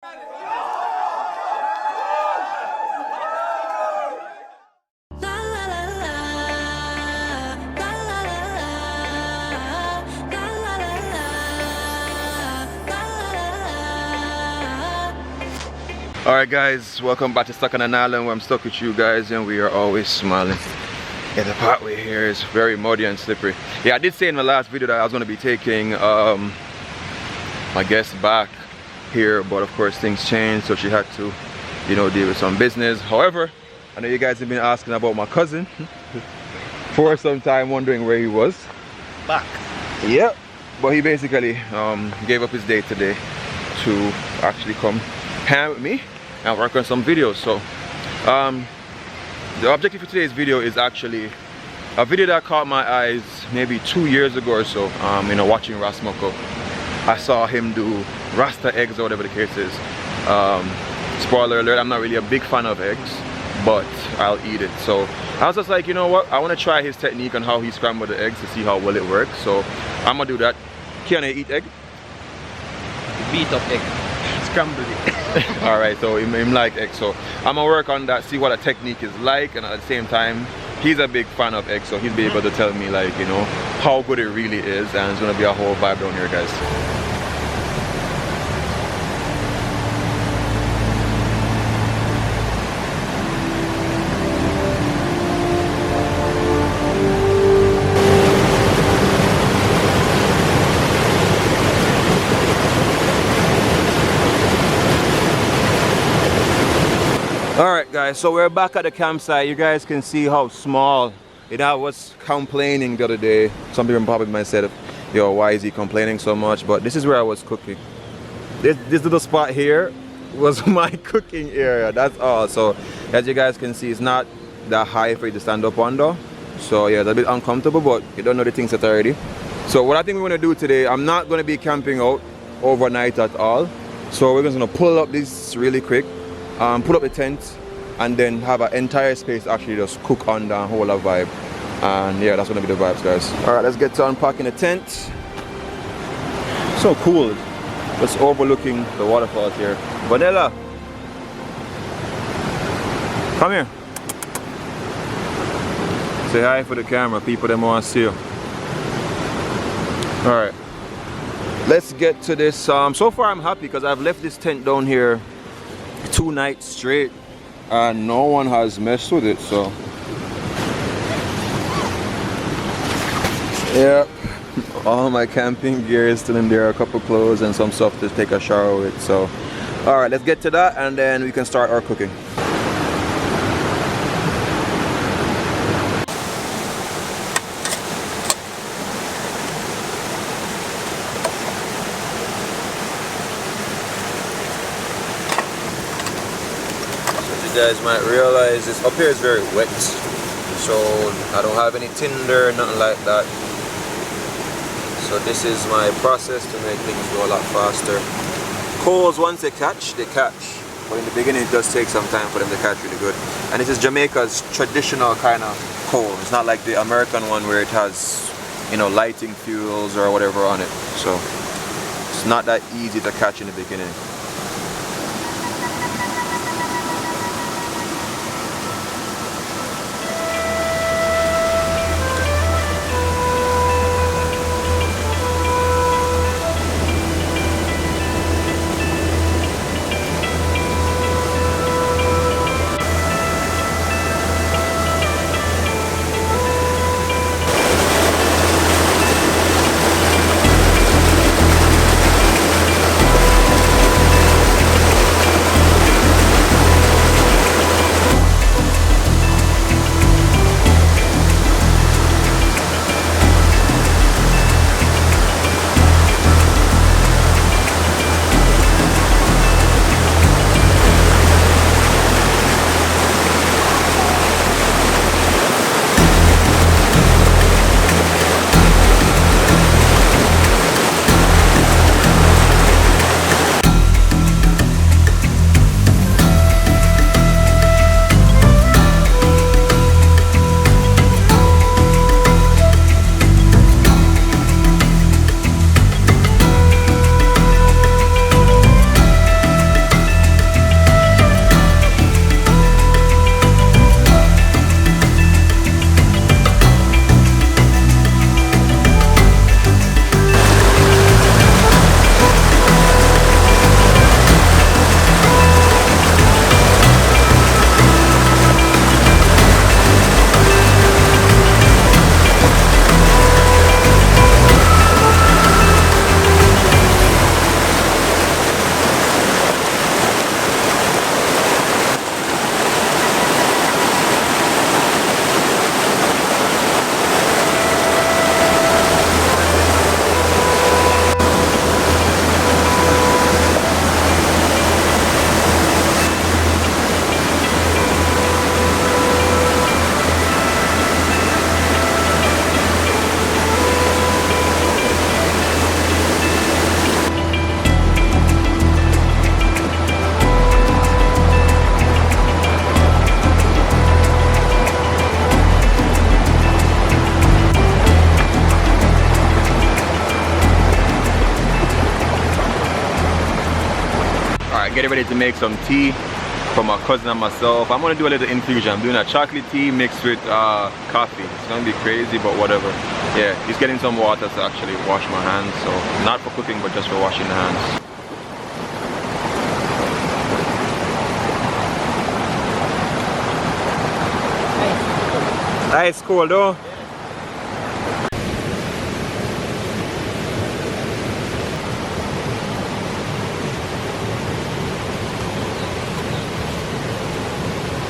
Alright guys, welcome back to Stuck on an Island, where I'm stuck with you guys and we are always smiling. Yeah, the pathway here is very muddy and slippery. Yeah, I did say in my last video that I was going to be taking my guest back here, but of course things changed, so she had to, you know, deal with some business. However, I know you guys have been asking about my cousin for some time, wondering where he was. Back. Yep, but he basically gave up his day today to actually come hang with me and work on some videos. So the objective for today's video is actually a video that caught my eyes maybe 2 years ago or so. You know, watching Ras Mokko, I saw him do Rasta eggs or whatever the case is. Spoiler alert, I'm not really a big fan of eggs, but I'll eat it. So I was just like, you know what, I want to try his technique on how he scrambled the eggs to see how well it works. So I'm gonna do that. Can I eat egg? Beat up egg. Scrambled it. Alright, so him like egg, so I'm gonna work on that, see what a technique is like, and at the same time he's a big fan of egg, so he'll be able to tell me, like, you know, how good it really is. And it's gonna be a whole vibe down here, guys. Alright guys, so we're back at the campsite. You guys can see how small it. I was complaining the other day. Some people probably might say, yo, why is he complaining so much? But this is where I was cooking. This little spot here was my cooking area, that's all. So as you guys can see, it's not that high for you to stand up on though. So yeah, it's a bit uncomfortable, but you don't know the things that already. So what I think we're gonna do today, I'm not gonna be camping out overnight at all. So we're just gonna pull up this really quick. Put up the tent and then have an entire space to actually just cook on the whole vibe. And yeah, that's gonna be the vibes, guys. Alright, let's get to unpacking the tent. So cool, just overlooking the waterfalls here. Vanilla, come here, say hi for the camera, people that want to see you. Alright, let's get to this. So far I'm happy because I've left this tent down here 2 nights straight and no one has messed with it. So yep, all my camping gear is still in there, a couple clothes and some stuff to take a shower with. So all right, let's get to that and then we can start our cooking. You guys might realize this up here is very wet, so I don't have any tinder, nothing like that. So this is my process to make things go a lot faster. Coals, once they catch, but in the beginning it does take some time for them to catch really good. And this is Jamaica's traditional kind of coal. It's not like the American one where it has, you know, lighting fuels or whatever on it. So it's not that easy to catch in the beginning. Alright, getting ready to make some tea for my cousin and myself. I'm gonna do a little infusion. I'm doing a chocolate tea mixed with coffee. It's gonna be crazy, but whatever. Yeah, just getting some water to actually wash my hands. So not for cooking, but just for washing the hands. Nice, cool though.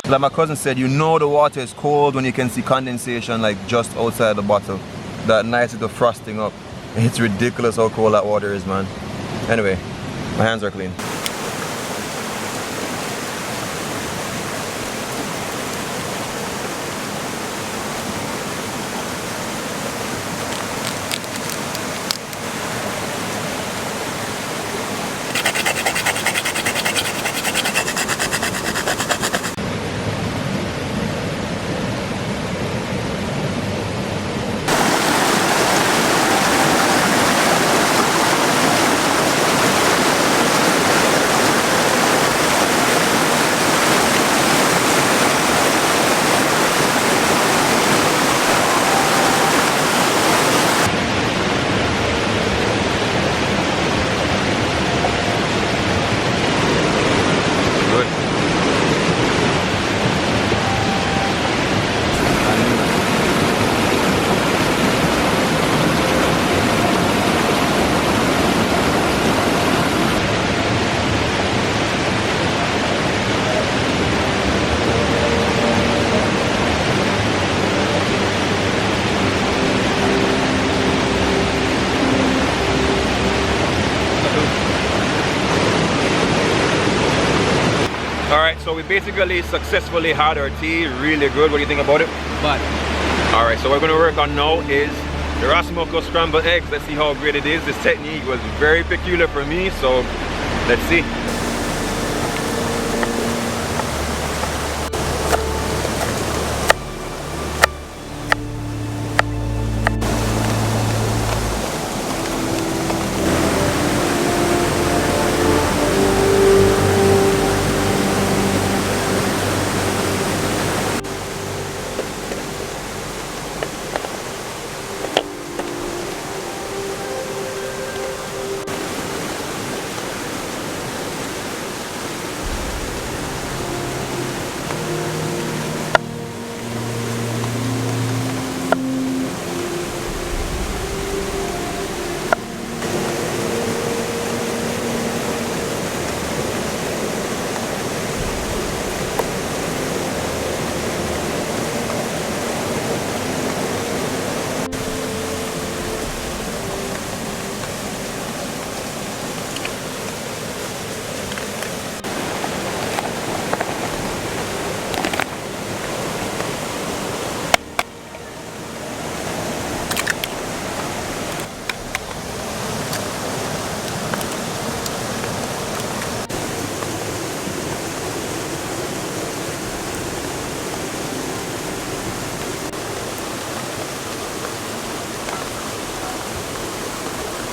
Like my cousin said, you know the water is cold when you can see condensation like just outside the bottle. That nice little frosting up. It's ridiculous how cold that water is, man. Anyway, my hands are clean. Alright, so we basically successfully had our tea, really good. What do you think about it? But Alright, so what we're going to work on now is the Ras Mokko scrambled eggs. Let's see how great it is. This technique was very peculiar for me, so let's see.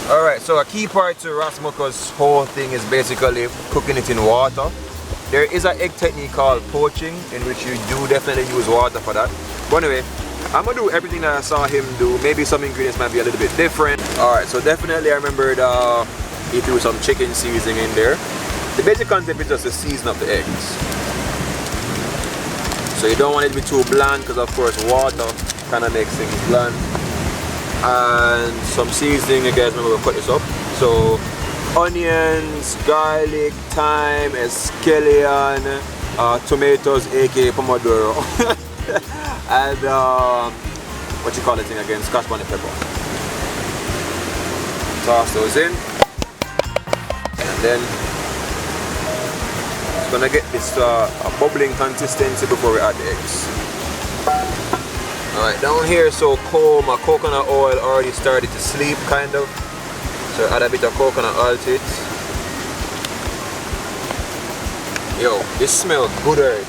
Alright, so a key part to Ras Mokko's whole thing is basically cooking it in water. There is an egg technique called poaching, in which you do definitely use water for that. But anyway, I'm gonna do everything that I saw him do. Maybe some ingredients might be a little bit different. Alright, so definitely I remembered he threw some chicken seasoning in there. The basic concept is just to season up the eggs. So you don't want it to be too bland, because of course water kind of makes things bland. And some seasoning, you guys remember we cut this up. So onions, garlic, thyme, scallion, tomatoes, aka pomodoro, and what you call it thing again, scotch bonnet pepper. Toss those in, and then it's gonna get this a bubbling consistency before we add the eggs. Alright, down here, so my coconut oil already started to sleep, kind of. So add a bit of coconut oil to it. Yo, this smells good already.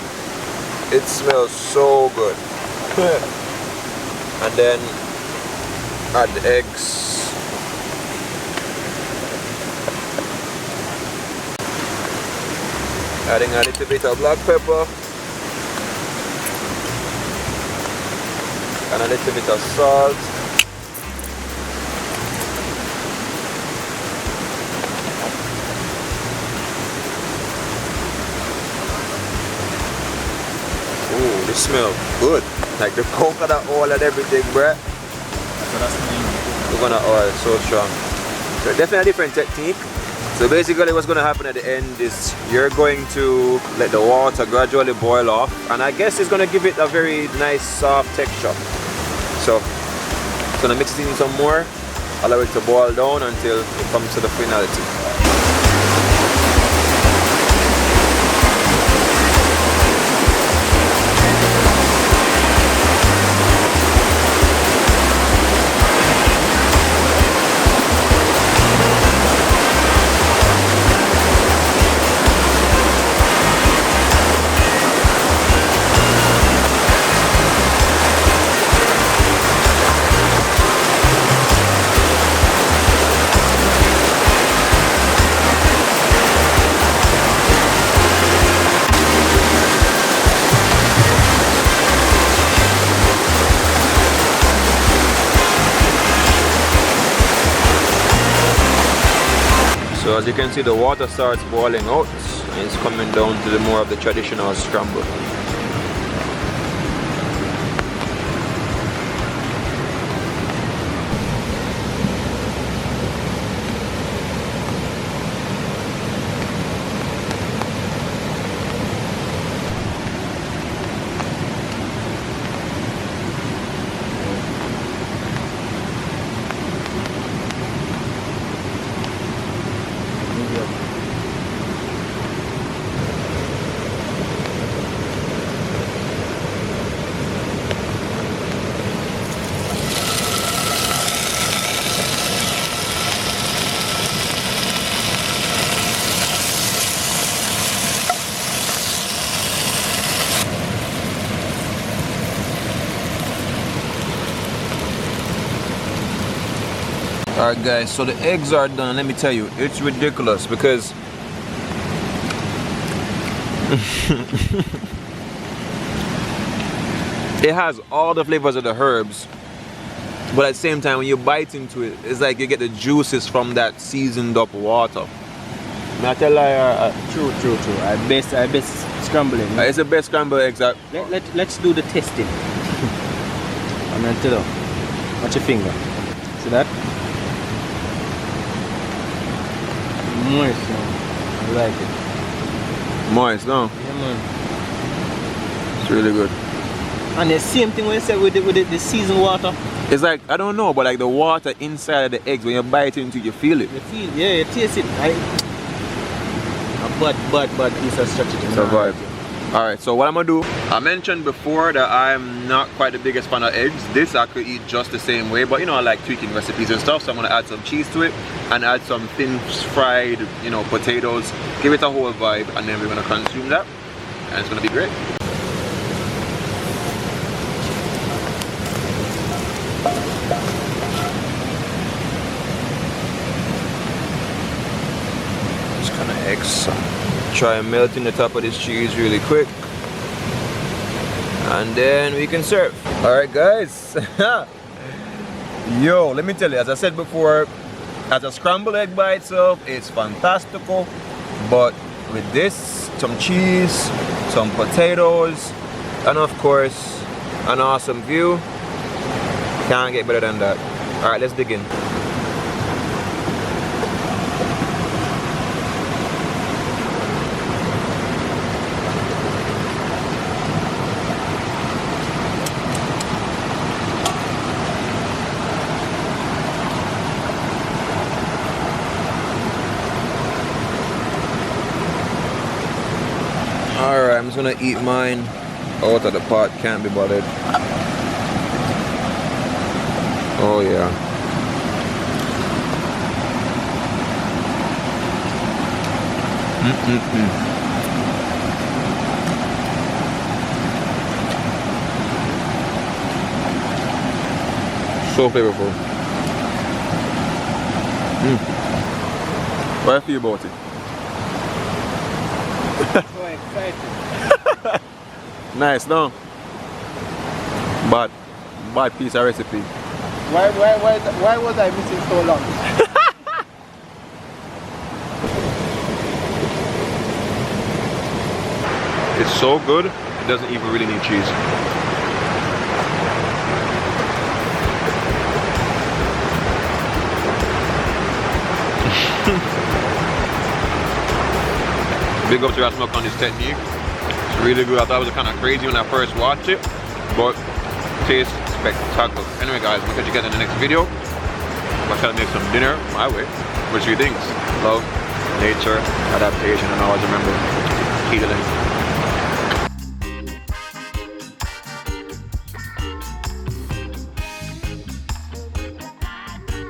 It smells so good. And then add the eggs. Adding a little bit of black pepper. And a little bit of salt. Ooh, this smells good. Like the coconut oil and everything, bruh. Coconut oil, so strong. So definitely a different technique. So basically what's going to happen at the end is you're going to let the water gradually boil off, and I guess it's going to give it a very nice soft texture. So it's going to mix it in some more, allow it to boil down until it comes to the finality. So as you can see, the water starts boiling out and it's coming down to the more of the traditional scramble. Alright guys, so the eggs are done. Let me tell you, it's ridiculous because it has all the flavors of the herbs, but at the same time when you bite into it, it's like you get the juices from that seasoned up water. May I tell you, True. I best scrambling. it's the best scrambled eggs. Let's do the testing. I'm gonna tell you. Watch your finger. See that? Moist, man. I like it. Moist, no? Yeah, man. It's really good. And the same thing when you said with the seasoned water. It's like, I don't know, but like the water inside of the eggs, when you bite into it, you feel it. You feel, yeah, you taste it. But piece of structure. It's a vibe. Alright, so what I'm gonna do, I mentioned before that I'm not quite the biggest fan of eggs. This I could eat just the same way, but you know, I like tweaking recipes and stuff, so I'm gonna add some cheese to it and add some thin fried, you know, potatoes, give it a whole vibe, and then we're gonna consume that, and it's gonna be great. Just kind of eggs. Try melting the top of this cheese really quick, and then we can serve. All right guys. Yo, let me tell you, as I said before, as a scrambled egg by itself, it's fantastical, but with this, some cheese, some potatoes, and of course an awesome view, can't get better than that. All right, let's dig in. Alright, I'm just gonna eat mine out of the pot, can't be bothered. Oh yeah. So flavorful. What do you feel about it? excited. Nice, no? But bad piece of recipe. Why was I missing so long? It's so good, it doesn't even really need cheese. Big up to Ras Mokko on this technique. It's really good. I thought it was kind of crazy when I first watched it, but tastes spectacular. Anyway guys, I'm gonna catch you guys in the next video. I'm gonna try to make some dinner my way. What do you think? Love, nature, adaptation, and always remember, healing.